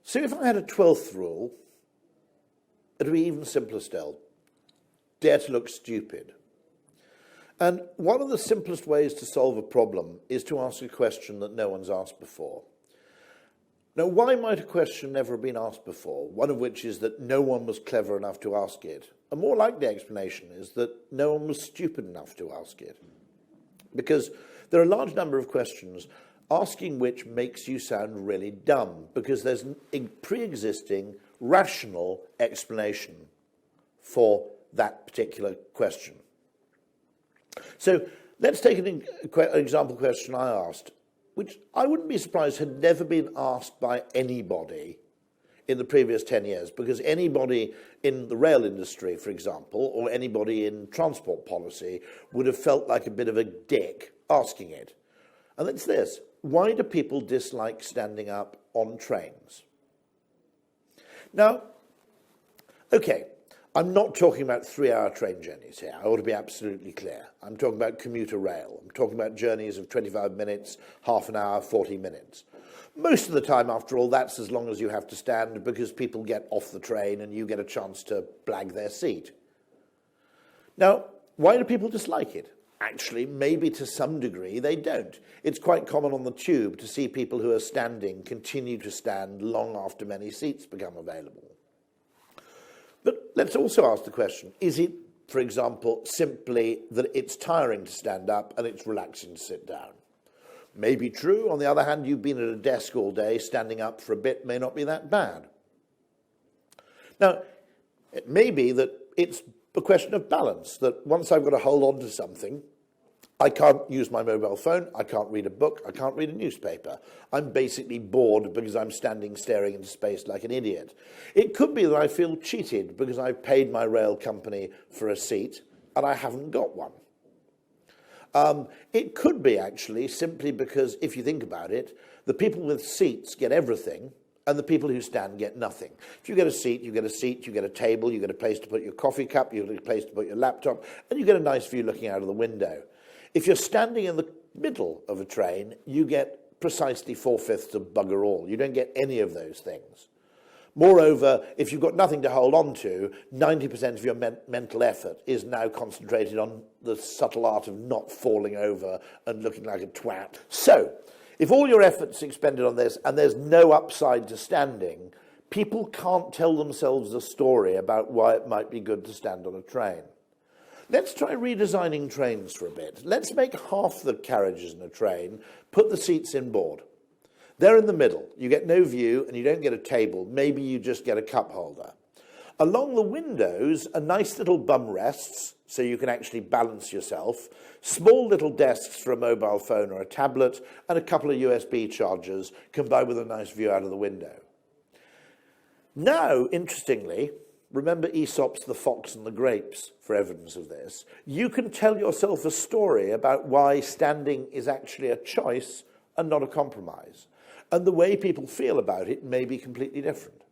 So if I had a 12th rule, it would be even simpler still. Dare to look stupid. And one of the simplest ways to solve a problem is to ask a question that no one's asked before. Now, why might a question never have been asked before? One of which is that no one was clever enough to ask it. A more likely explanation is that no one was stupid enough to ask it. Because there are a large number of questions, asking which makes you sound really dumb, because there's a pre-existing rational explanation for that particular question. So let's take an example question I asked, which I wouldn't be surprised had never been asked by anybody in the previous 10 years, because anybody in the rail industry, for example, or anybody in transport policy would have felt like a bit of a dick asking it. And it's this: why do people dislike standing up on trains? Now, okay, I'm not talking about 3-hour train journeys here. I ought to be absolutely clear. I'm talking about commuter rail. I'm talking about journeys of 25 minutes, half an hour, 40 minutes. Most of the time, after all, that's as long as you have to stand, because people get off the train and you get a chance to blag their seat. Now, why do people dislike it? Actually, maybe to some degree they don't. It's quite common on the tube to see people who are standing continue to stand long after many seats become available. But let's also ask the question, is it, for example, simply that it's tiring to stand up and it's relaxing to sit down? May be true. On the other hand, you've been at a desk all day, standing up for a bit may not be that bad. Now, it may be that it's a question of balance, that once I've got to hold on to something, I can't use my mobile phone, I can't read a book, I can't read a newspaper. I'm basically bored because I'm standing staring into space like an idiot. It could be that I feel cheated because I've paid my rail company for a seat and I haven't got one. It could be actually simply because, if you think about it, the people with seats get everything and the people who stand get nothing. If you get a seat, you get a seat, you get a table, you get a place to put your coffee cup, you get a place to put your laptop, and you get a nice view looking out of the window. If you're standing in the middle of a train, you get precisely 4/5 of bugger all. You don't get any of those things. Moreover, if you've got nothing to hold on to, 90% of your mental effort is now concentrated on the subtle art of not falling over and looking like a twat. So, if all your effort's expended on this and there's no upside to standing, people can't tell themselves a story about why it might be good to stand on a train. Let's try redesigning trains for a bit. Let's make half the carriages in a train, put the seats inboard. They're in the middle. You get no view and you don't get a table. Maybe you just get a cup holder. Along the windows are nice little bum rests, so you can actually balance yourself, small little desks for a mobile phone or a tablet, and a couple of USB chargers combined with a nice view out of the window. Now, interestingly, remember Aesop's The Fox and the Grapes for evidence of this. You can tell yourself a story about why standing is actually a choice and not a compromise. And the way people feel about it may be completely different.